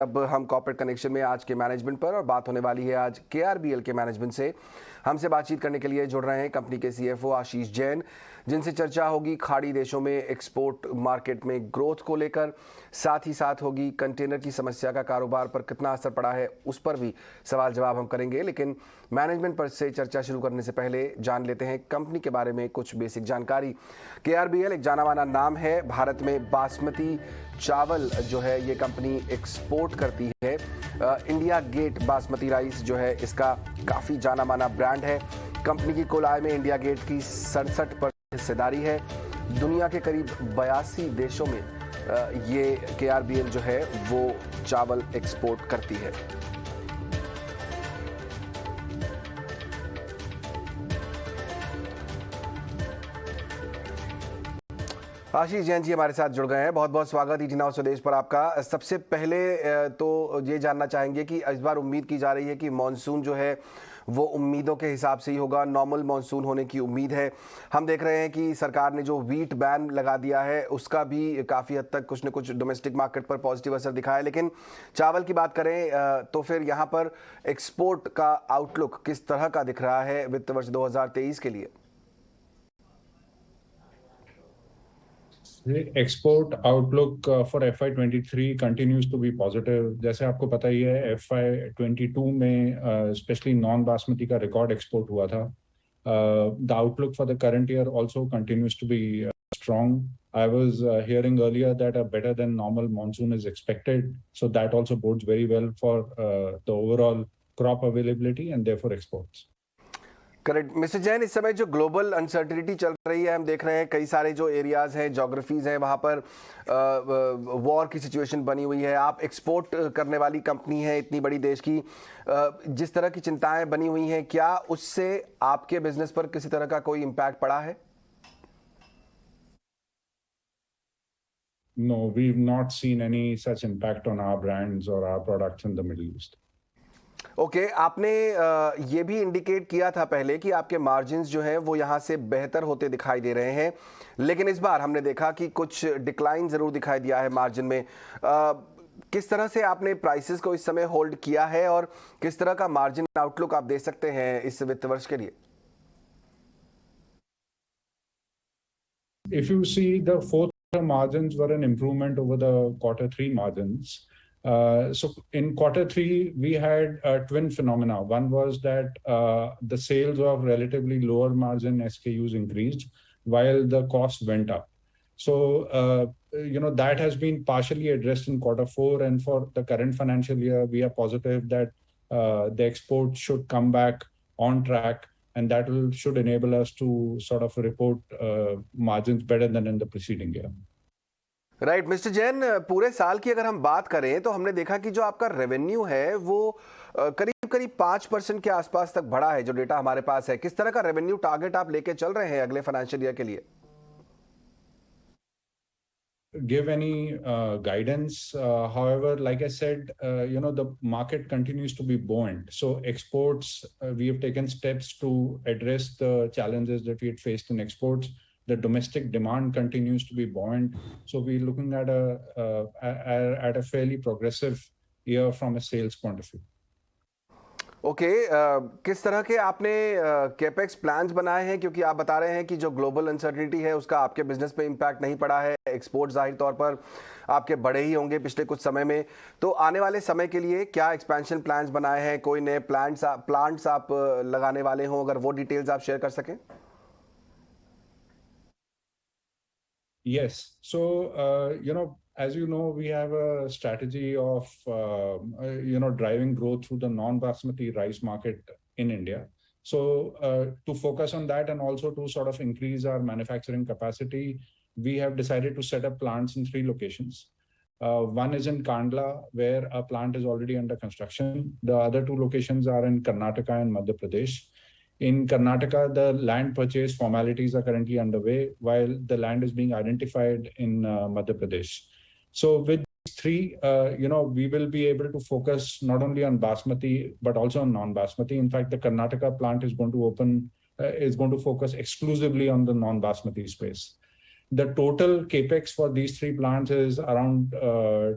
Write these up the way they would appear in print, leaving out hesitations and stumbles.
अब हम corporate connection में आज के मैनेजमेंट पर और बात होने वाली है आज केआरबीएल के मैनेजमेंट से। हमसे बातचीत करने के लिए जुड़ रहे हैं कंपनी के सीएफओ आशीष जैन, जिनसे चर्चा होगी खाड़ी देशों में एक्सपोर्ट मार्केट में ग्रोथ को लेकर, साथ ही साथ होगी कंटेनर की समस्या का कारोबार पर कितना असर पड़ा है उस पर भी सवाल जवाब हम करेंगे। लेकिन मैनेजमेंट पर से चर्चा शुरू करने से पहले जान लेते हैं कंपनी के बारे में कुछ बेसिक जानकारी। केआरबीएल एक जाना माना नाम है। भारत में बासमती चावल जो है ये कंपनी एक्सपोर्ट करती है। इंडिया गेट बासमती राइस जो है इसका काफ़ी जाना माना ब्रांड है। कंपनी की कुल आय में इंडिया गेट की 67% हिस्सेदारी है। दुनिया के करीब 82 देशों में ये केआरबीएल जो है वो चावल एक्सपोर्ट करती है। आशीष जैन जी हमारे साथ जुड़ गए हैं। बहुत बहुत स्वागत ईटी नाउ स्वदेश पर आपका। सबसे पहले तो ये जानना चाहेंगे कि इस बार उम्मीद की जा रही है कि मानसून जो है वो उम्मीदों के हिसाब से ही होगा, नॉर्मल मानसून होने की उम्मीद है। हम देख रहे हैं कि सरकार ने जो वीट बैन लगा दिया है उसका भी काफ़ी हद तक कुछ न कुछ डोमेस्टिक मार्केट पर पॉजिटिव असर दिखा है। लेकिन चावल की बात करें तो फिर यहाँ पर एक्सपोर्ट का आउटलुक किस तरह का दिख रहा है वित्त वर्ष 2023 के लिए? Export outlook for FY23 continues to be positive. जैसे आपको पता ही है FY22 में स्पेशली नॉन बासमती का रिकॉर्ड एक्सपोर्ट हुआ था। The outlook for the current year also continues to be strong. I was hearing earlier that a better than normal monsoon is expected, so that also bodes very well for the overall crop availability and therefore exports. Correct mister Jain, इस समय जो global uncertainty चल रही है, हम देख रहे हैं कई सारे जो एरियाज हैं, जोग्राफीज हैं, वहाँ पर वॉर की सिचुएशन बनी हुई है। आप एक्सपोर्ट करने वाली कंपनी है इतनी बड़ी देश की, जिस तरह की चिंताएं बनी हुई हैं, क्या उससे आपके बिजनेस पर किसी तरह का कोई इम्पैक्ट पड़ा है? No, we've not seen any such impact on our brands or our products in the Middle East. Okay, आपने ये भी इंडिकेट किया था पहले कि आपके मार्जिन्स जो हैं वो यहाँ से बेहतर होते दिखाई दे रहे हैं, लेकिन इस बार हमने देखा कि कुछ डिक्लाइन ज़रूर दिखाई दिया है मार्जिन में। किस तरह से आपने प्राइसेस को इस समय होल्ड किया है और किस तरह का मार्जिन आउटलुक आप दे सकते हैं इस वित्त वर्ष के लिए? If you see, the fourth margins were an improvement over the Q3 margins. So in Q3, we had a twin phenomena. One was that the sales of relatively lower margin SKUs increased while the cost went up. So, that has been partially addressed in Q4, and for the current financial year, we are positive that the exports should come back on track, and that should enable us to sort of report margins better than in the preceding year. Right mister Jain, पूरे साल की अगर हम बात करें तो हमने देखा कि जो आपका रेवेन्यू है वो करीब करीब 5% के आसपास तक बढ़ा है, जो डेटा हमारे पास है। किस तरह का रेवेन्यू टारगेट आप लेके चल रहे हैं अगले फाइनेंशियल ईयर के लिए? Give any guidance. However, like I said, the market continues to be buoyant. So exports, we have taken steps to address the challenges that we had faced in exports. The domestic demand continues to be buoyant. So we're looking at a fairly progressive year from a sales point of view. Okay, किस तरह के आपने capex plans बनाए हैं, क्योंकि आप बता रहे हैं कि जो ग्लोबल अनसर्टिनिटी है उसका आपके बिजनेस पे इम्पैक्ट नहीं पड़ा है, एक्सपोर्ट जाहिर तौर पर आपके बड़े ही होंगे पिछले कुछ समय में, तो आने वाले समय के लिए क्या एक्सपेंशन प्लान्स बनाए हैं? कोई नए प्लांट्स आप लगाने वाले हों, अगर वो डिटेल्स आप शेयर कर सकें। Yes. So, as you know, we have a strategy of, driving growth through the non-basmati rice market in India. So, to focus on that and also to sort of increase our manufacturing capacity, we have decided to set up plants in 3 locations. One is in Kandla, where a plant is already under construction. The other 2 locations are in Karnataka and Madhya Pradesh. In Karnataka, the land purchase formalities are currently underway, while the land is being identified in Madhya Pradesh. So with these 3, we will be able to focus not only on basmati, but also on non-basmati. In fact, the Karnataka plant is going to focus exclusively on the non-basmati space. The total capex for these three plants is around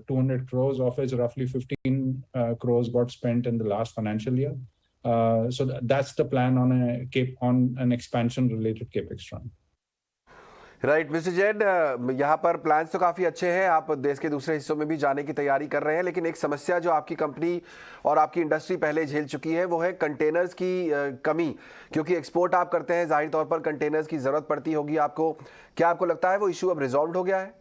200 crores, of which roughly 15 crores got spent in the last financial year. So that's the plan on an expansion related capex front. Right mister Jain, यहाँ पर plans तो काफ़ी अच्छे हैं, आप देश के दूसरे हिस्सों में भी जाने की तैयारी कर रहे हैं, लेकिन एक समस्या जो आपकी कंपनी और आपकी इंडस्ट्री पहले झेल चुकी है वो है कंटेनर्स की कमी, क्योंकि एक्सपोर्ट आप करते हैं, जाहिर तौर पर कंटेनर्स की ज़रूरत पड़ती होगी आपको। क्या आपको लगता है वो इशू अब रिजॉल्व हो गया है?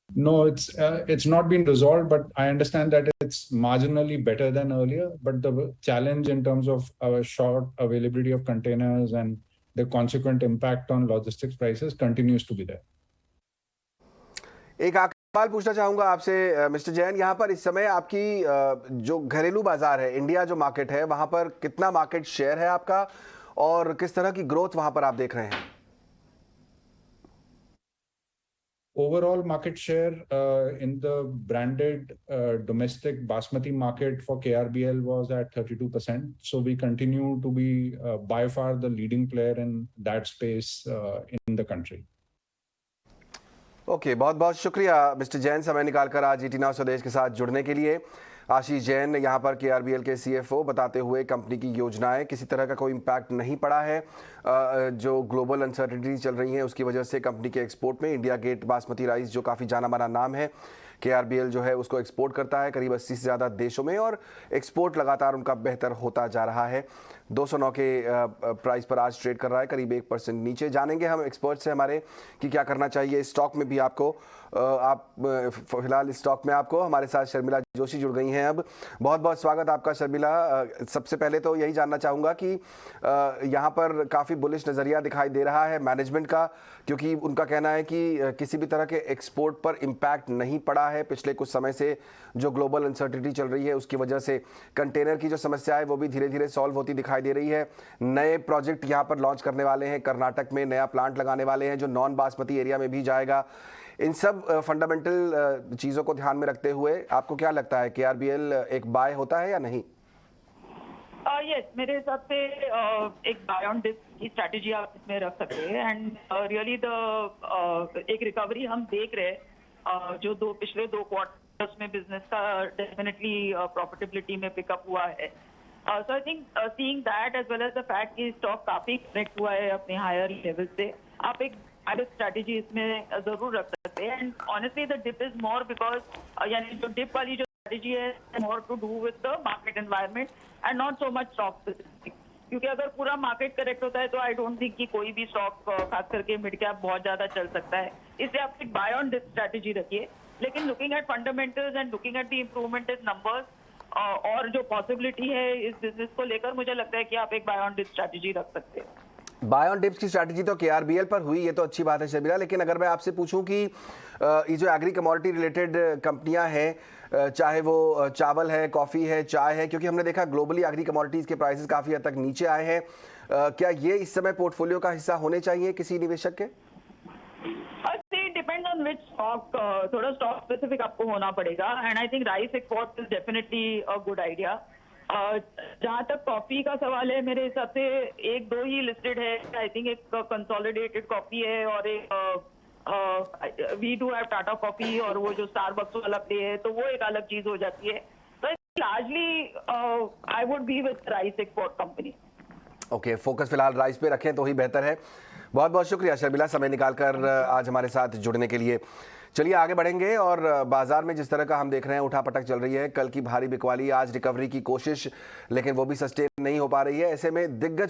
No, it's not been resolved, but I understand that it's marginally better than earlier. But the challenge in terms of our short availability of containers and the consequent impact on logistics prices continues to be there. एक आखिरी सवाल पूछना चाहूंगा आपसे mister Jain, यहाँ पर इस समय आपकी जो घरेलू बाजार है, इंडिया जो मार्केट है, वहां पर कितना मार्केट शेयर है आपका और किस तरह की ग्रोथ वहां पर आप देख रहे हैं? Overall market share in the branded domestic basmati market for KRBL was at 32%. So we continue to be by far the leading player in that space in the country. Okay, बहुत बहुत शुक्रिया mister Jain, समय निकालकर आज ET Now स्वदेश के साथ जुड़ने के लिए। आशीष जैन यहाँ पर KRBL के CFO बताते हुए कंपनी की योजनाएं, किसी तरह का कोई इम्पैक्ट नहीं पड़ा है। जो ग्लोबल अनसर्टेनिटी चल रही है उसकी वजह से कंपनी के एक्सपोर्ट में इंडिया गेट बासमती राइस जो काफ़ी जाना माना नाम है, KRBL जो है उसको एक्सपोर्ट करता है करीब 80 से ज़्यादा देशों में और एक्सपोर्ट लगातार उनका बेहतर होता जा रहा है। 209 के प्राइस पर आज ट्रेड कर रहा है, करीब 1% नीचे। जानेंगे हम एक्सपर्ट से हमारे कि क्या करना चाहिए स्टॉक में भी। आपको आप फिलहाल स्टॉक में आपको हमारे साथ शर्मिला जोशी जुड़ गई हैं अब। बहुत बहुत स्वागत आपका शर्मिला। सबसे पहले तो यही जानना चाहूँगा कि यहाँ पर काफ़ी बुलिश नज़रिया दिखाई दे रहा है मैनेजमेंट का, क्योंकि उनका कहना है कि किसी भी तरह के एक्सपोर्ट पर इम्पैक्ट नहीं पड़ा है पिछले कुछ समय से। जो ग्लोबल अनसर्टेनिटी चल रही है उसकी वजह से कंटेनर की जो समस्या है वो भी धीरे धीरे सॉल्व होती दिखाई दे रही है। नए प्रोजेक्ट यहाँ पर लॉन्च करने वाले हैं, कर्नाटक में नया प्लांट लगाने वाले हैं जो नॉन बासमती एरिया में भी जाएगा। इन सब फंडामेंटल चीज़ों को ध्यान में रखते हुए आपको क्या लगता है KRBL एक बाय होता है या नहीं? यस, मेरे हिसाब से एक बाय ऑन डिप की स्ट्रैटेजी आप इसमें रख सकते हैं एंड रियली द एक रिकवरी हम देख रहे हैं जो पिछले दो क्वार्टर्स में बिजनेस का डेफिनेटली प्रॉफिटेबिलिटी में पिकअप हुआ है। So I think seeing that as well as the fact कि स्टॉक काफी कनेक्ट हुआ है अपने हायर लेवल से, आप एक स्ट्रैटेजी इसमें जरूर रख सकते हैं। And honestly the dip is more because यानी जो डिप वाली जो स्ट्रैटेजी है more to do with the market environment and not so much stock specific, क्योंकि अगर पूरा मार्केट करेक्ट होता है तो आई डोंट थिंक कि कोई भी स्टॉक खास करके मिड कैप बहुत ज्यादा चल सकता है। इसलिए आप एक बाय ऑन डिप स्ट्रैटेजी रखिए, लेकिन looking at fundamentals and looking at the improvement in numbers और जो पॉसिबिलिटी है इस बिजनेस को लेकर, मुझे लगता है कि आप एक बाय ऑन डिप स्ट्रैटेजी रख सकते हैं। बाय ऑन डिप्स की स्ट्रैटेजी तो KRBL पर हुई, ये तो अच्छी बात है शर्मिला, लेकिन अगर मैं आपसे पूछूं कि ये जो एग्री कमोडिटी रिलेटेड कंपनियां हैं, चाहे वो चावल है, कॉफ़ी है, चाय है, क्योंकि हमने देखा ग्लोबली एग्री कमोडिटीज़ के प्राइसेस काफ़ी हद तक नीचे आए हैं, क्या ये इस समय पोर्टफोलियो का हिस्सा होने चाहिए किसी निवेशक के? डिपेंड ऑन विच स्टॉक, थोड़ा स्टॉक स्पेसिफिक आपको होना पड़ेगा and I think rice export is definitely a good idea. जहाँ तक कॉफी का सवाल है, मेरे हिसाब से एक दो ही लिस्टेड है। आई थिंक एक कंसोलिडेटेड कॉफी है और एक we do have Tata coffee और वो जो स्टारबक्स वाला प्ले है, तो वो एक अलग चीज हो जाती है। तो largely I would be with rice export company. Okay, focus फिलहाल राइस पे रखें तो ही बेहतर है। बहुत बहुत शुक्रिया शर्मिला, समय निकालकर आज हमारे साथ जुड़ने के लिए। चलिए आगे बढ़ेंगे और बाजार में जिस तरह का हम देख रहे हैं उठापटक चल रही है, कल की भारी बिकवाली, आज रिकवरी की कोशिश, लेकिन वो भी सस्टेन नहीं हो पा रही है। ऐसे में दिग्गज